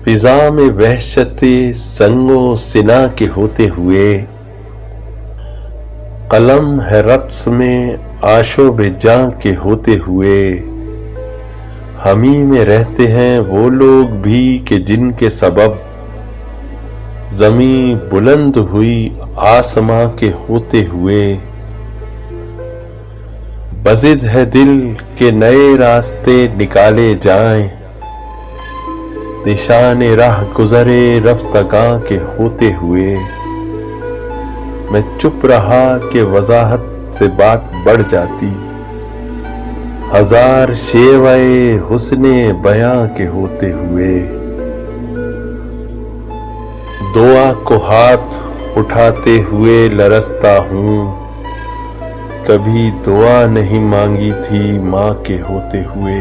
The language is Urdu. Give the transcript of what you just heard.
فضا میں وحشت سنگ و سنا کے ہوتے ہوئے، قلم ہے رقص میں آشوب جاں کے ہوتے ہوئے، ہمیں میں رہتے ہیں وہ لوگ بھی کہ جن کے سبب زمیں بلند ہوئی آسماں کے ہوتے ہوئے، بضد ہے دل کے نئے راستے نکالے جائیں، نشان راہ گزرے رفتگاں کے ہوتے ہوئے، میں چپ رہا کہ وضاحت سے بات بڑھ جاتی، ہزار شیوۂ حسن بیاں کے ہوتے ہوئے، دعا کو ہاتھ اٹھاتے ہوئے لرزتا ہوں، کبھی دعا نہیں مانگی تھی ماں کے ہوتے ہوئے۔